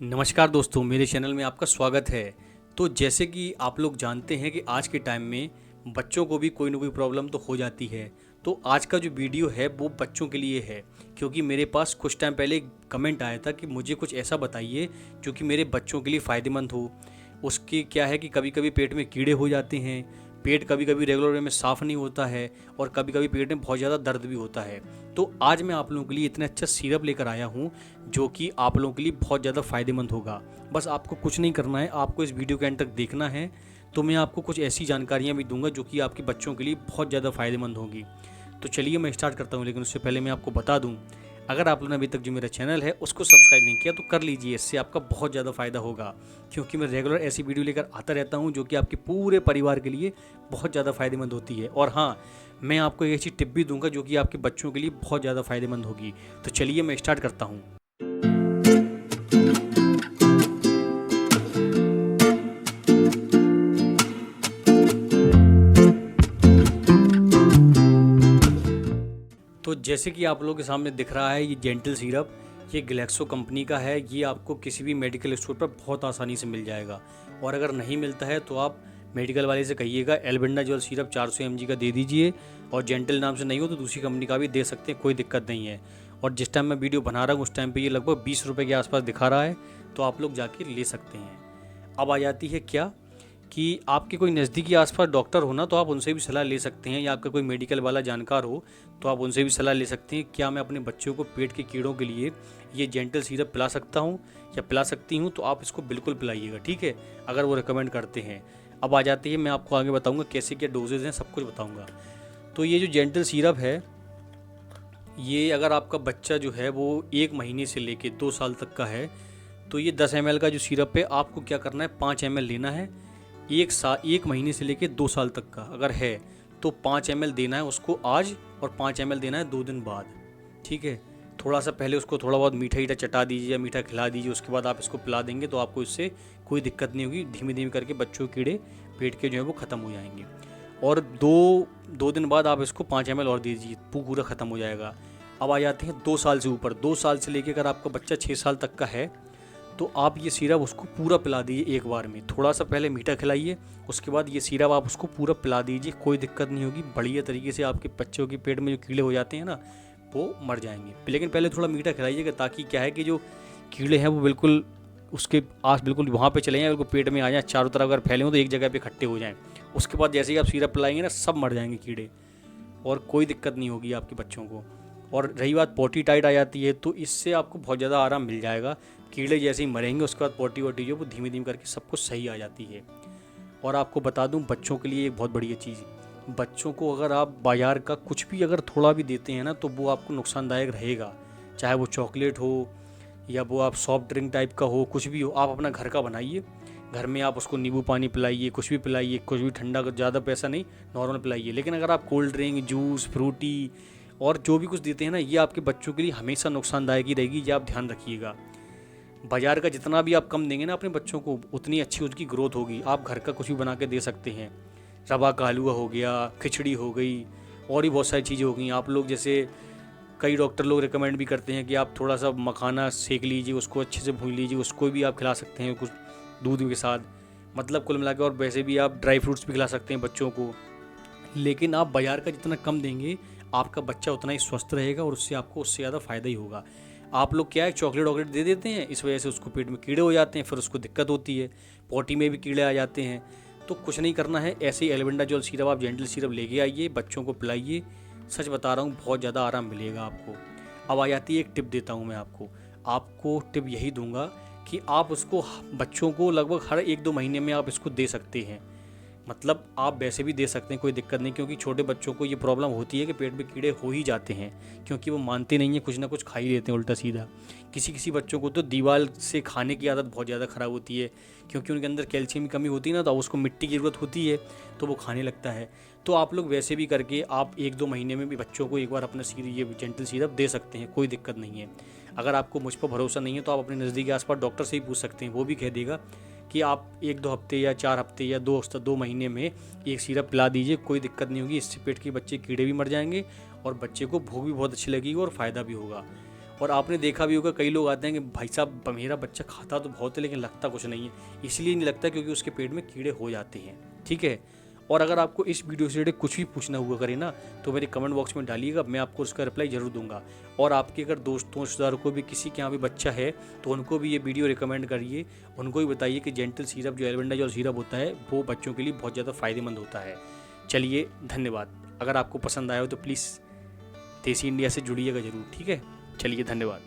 नमस्कार दोस्तों, मेरे चैनल में आपका स्वागत है। तो जैसे कि आप लोग जानते हैं कि आज के टाइम में बच्चों को भी कोई ना कोई प्रॉब्लम तो हो जाती है। तो आज का जो वीडियो है वो बच्चों के लिए है, क्योंकि मेरे पास कुछ टाइम पहले एक कमेंट आया था कि मुझे कुछ ऐसा बताइए जो कि मेरे बच्चों के लिए फ़ायदेमंद हो। उसकी क्या है कि कभी कभी पेट में कीड़े हो जाते हैं, पेट कभी कभी रेगुलर वे में साफ़ नहीं होता है और कभी कभी पेट में बहुत ज़्यादा दर्द भी होता है। तो आज मैं आप लोगों के लिए इतना अच्छा सिरप लेकर आया हूँ जो कि आप लोगों के लिए बहुत ज़्यादा फ़ायदेमंद होगा। बस आपको कुछ नहीं करना है, आपको इस वीडियो के एंड तक देखना है। तो मैं आपको कुछ ऐसी जानकारियाँ भी दूंगा जो कि आपके बच्चों के लिए बहुत ज़्यादा फ़ायदेमंद होगी। तो चलिए मैं स्टार्ट करता हूँ, लेकिन उससे पहले मैं आपको बता दूँ, अगर आप लोगों ने अभी तक जो मेरा चैनल है उसको सब्सक्राइब नहीं किया तो कर लीजिए, इससे आपका बहुत ज़्यादा फ़ायदा होगा। क्योंकि मैं रेगुलर ऐसी वीडियो लेकर आता रहता हूँ जो कि आपके पूरे परिवार के लिए बहुत ज़्यादा फ़ायदेमंद होती है। और हाँ, मैं आपको एक ऐसी टिप भी दूंगा जो कि आपके बच्चों के लिए बहुत ज़्यादा फ़ायदेमंद होगी। तो चलिए मैं स्टार्ट करता हूँ। तो जैसे कि आप लोगों के सामने दिख रहा है, ये जेंटल सिरप, ये ग्लेक्सो कंपनी का है। ये आपको किसी भी मेडिकल स्टोर पर बहुत आसानी से मिल जाएगा। और अगर नहीं मिलता है तो आप मेडिकल वाले से कहिएगा एल्बेंडाजोल सिरप 400 mg का दे दीजिए। और जेंटल नाम से नहीं हो तो दूसरी कंपनी का भी दे सकते हैं, कोई दिक्कत नहीं है। और जिस टाइम मैं वीडियो बना रहा हूँ उस टाइम पे ये लगभग 20 रुपये के आसपास दिखा रहा है, तो आप लोग जाके ले सकते हैं। अब आ जाती है क्या कि आपके कोई नज़दीकी आसपास डॉक्टर हो ना, तो आप उनसे भी सलाह ले सकते हैं, या आपका कोई मेडिकल वाला जानकार हो तो आप उनसे भी सलाह ले सकते हैं। क्या मैं अपने बच्चों को पेट के कीड़ों के लिए ये जेंटल सिरप पिला सकता हूँ या पिला सकती हूँ, तो आप इसको बिल्कुल पिलाइएगा, ठीक है, अगर वो रिकमेंड करते हैं। अब आ जाती है, मैं आपको आगे बताऊँगा कैसे क्या डोजेज हैं, सब कुछ बताऊँगा। तो ये जो जेंटल सिरप है, ये अगर आपका बच्चा जो है वो 1 महीने से लेके 2 साल तक का है, तो ये 10 ml का जो सिरप है, आपको क्या करना है, 5 ml लेना है। 1 महीने से लेके 2 साल तक का अगर है तो 5 ml देना है उसको आज, और 5 ml देना है 2 दिन बाद, ठीक है। थोड़ा सा पहले उसको थोड़ा बहुत मीठा हीठा चटा दीजिए या मीठा खिला दीजिए, उसके बाद आप इसको पिला देंगे तो आपको इससे कोई दिक्कत नहीं होगी। धीमे धीमे करके बच्चों के कीड़े पेट के जो है वो ख़त्म हो जाएंगे। और दो दिन बाद आप इसको 5 ml और दीजिए, पूरा ख़त्म हो जाएगा। अब आ जाते हैं 2 साल से ऊपर। 2 साल से लेके अगर आपका बच्चा 6 साल तक का है तो आप ये सिरप उसको पूरा पिला दीजिए एक बार में। थोड़ा सा पहले मीठा खिलाइए, उसके बाद ये सिरप आप उसको पूरा पिला दीजिए, कोई दिक्कत नहीं होगी। बढ़िया तरीके से आपके बच्चों के पेट में जो कीड़े हो जाते हैं ना, वो मर जाएंगे। लेकिन पहले थोड़ा मीठा खिलाइएगा, ताकि क्या है कि जो कीड़े हैं वो बिल्कुल उसके आस बिल्कुल वहाँ पे चले जाएँ, बिल्कुल पेट में आ जाए, चारों तरफ अगर फैले हो तो एक जगह पे इकट्ठे हो जाएँ। उसके बाद जैसे ही आप सिरप पिलाएंगे ना, सब मर जाएंगे कीड़े, और कोई दिक्कत नहीं होगी आपके बच्चों को। और रही बात पोटी टाइट आ जाती है, तो इससे आपको बहुत ज़्यादा आराम मिल जाएगा। कीड़े जैसे ही मरेंगे उसके बाद पोटी वोटी जो वो धीमे धीमे करके सब कुछ सही आ जाती है। और आपको बता दूं, बच्चों के लिए एक बहुत बढ़िया चीज़, बच्चों को अगर आप बाजार का कुछ भी अगर थोड़ा भी देते हैं ना, तो वो आपको नुकसानदायक रहेगा। चाहे वो चॉकलेट हो या वो आप सॉफ्ट ड्रिंक टाइप का हो, कुछ भी हो, आप अपना घर का बनाइए। घर में आप उसको नींबू पानी पिलाइए, कुछ भी पिलाइए, कुछ भी ठंडा, ज़्यादा पैसा नहीं, नॉर्मल पिलाइए। लेकिन अगर आप कोल्ड ड्रिंक, जूस, फ्रूटी और जो भी कुछ देते हैं ना, ये आपके बच्चों के लिए हमेशा नुकसानदायक ही रहेगी, ये आप ध्यान रखिएगा। बाजार का जितना भी आप कम देंगे ना अपने बच्चों को, उतनी अच्छी उसकी ग्रोथ होगी। आप घर का कुछ भी बना के दे सकते हैं। रवा का हलवा हो गया, खिचड़ी हो गई, और भी बहुत सारी चीज़ें हो गई। आप लोग जैसे कई डॉक्टर लोग रिकमेंड भी करते हैं कि आप थोड़ा सा मखाना सेक लीजिए, उसको अच्छे से भून लीजिए, उसको भी आप खिला सकते हैं कुछ दूध के साथ, मतलब कुल मिला के। और वैसे भी आप ड्राई फ्रूट्स भी खिला सकते हैं बच्चों को। लेकिन आप बाजार का जितना कम देंगे, आपका बच्चा उतना ही स्वस्थ रहेगा, और उससे आपको उससे ज़्यादा फ़ायदा ही होगा। आप लोग क्या है, चॉकलेट वॉकलेट दे देते हैं, इस वजह से उसको पेट में कीड़े हो जाते हैं, फिर उसको दिक्कत होती है, पोटी में भी कीड़े आ जाते हैं। तो कुछ नहीं करना है, ऐसे ही एल्बेंडाजोल सिरप आप जेंटल सिरप लेके आइए, बच्चों को पिलाइए। सच बता रहा हूँ, बहुत ज़्यादा आराम मिलेगा आपको। अब आ जाती है एक टिप देता हूँ मैं आपको टिप यही दूंगा कि आप उसको बच्चों को लगभग हर 1-2 महीने में आप इसको दे सकते हैं। मतलब आप वैसे भी दे सकते हैं, कोई दिक्कत नहीं, क्योंकि छोटे बच्चों को ये प्रॉब्लम होती है कि पेट में कीड़े हो ही जाते हैं, क्योंकि वो मानते नहीं हैं, कुछ ना कुछ खा ही लेते हैं उल्टा सीधा। किसी किसी बच्चों को तो दीवार से खाने की आदत बहुत ज़्यादा ख़राब होती है, क्योंकि उनके अंदर कैल्शियम की कमी होती है ना, तो उसको मिट्टी की ज़रूरत होती है, तो वो खाने लगता है। तो आप लोग वैसे भी करके आप 1-2 महीने में भी बच्चों को एक बार अपना ये जेंटल सिरप दे सकते हैं, कोई दिक्कत नहीं है। अगर आपको मुझ पर भरोसा नहीं है तो आप अपने नज़दीकी आसपास डॉक्टर से ही पूछ सकते हैं, वो भी कह देगा कि आप 1-2 हफ्ते या 4 हफ्ते या 2 महीने में एक सिरप पिला दीजिए, कोई दिक्कत नहीं होगी। इससे पेट के बच्चे कीड़े भी मर जाएंगे और बच्चे को भूख भी बहुत अच्छी लगेगी और फ़ायदा भी होगा। और आपने देखा भी होगा कई लोग आते हैं कि भाई साहब मेरा बच्चा खाता तो बहुत है लेकिन लगता कुछ नहीं है। इसलिए नहीं लगता क्योंकि उसके पेट में कीड़े हो जाते हैं, ठीक है। और अगर आपको इस वीडियो से रिलेटेड कुछ भी पूछना हुआ करे ना, तो मेरे कमेंट बॉक्स में डालिएगा, मैं आपको उसका रिप्लाई ज़रूर दूंगा। और आपके अगर दोस्तों रिश्तेदारों को भी किसी के यहाँ भी बच्चा है तो उनको भी ये वीडियो रिकमेंड करिए, उनको भी बताइए कि जेंटल सिरप जो एल्बेंडाजॉल सिरप होता है वो बच्चों के लिए बहुत ज़्यादा फ़ायदेमंद होता है। चलिए धन्यवाद। अगर आपको पसंद आया हो तो प्लीज़ देसी इंडिया से जुड़िएगा ज़रूर, ठीक है। चलिए धन्यवाद।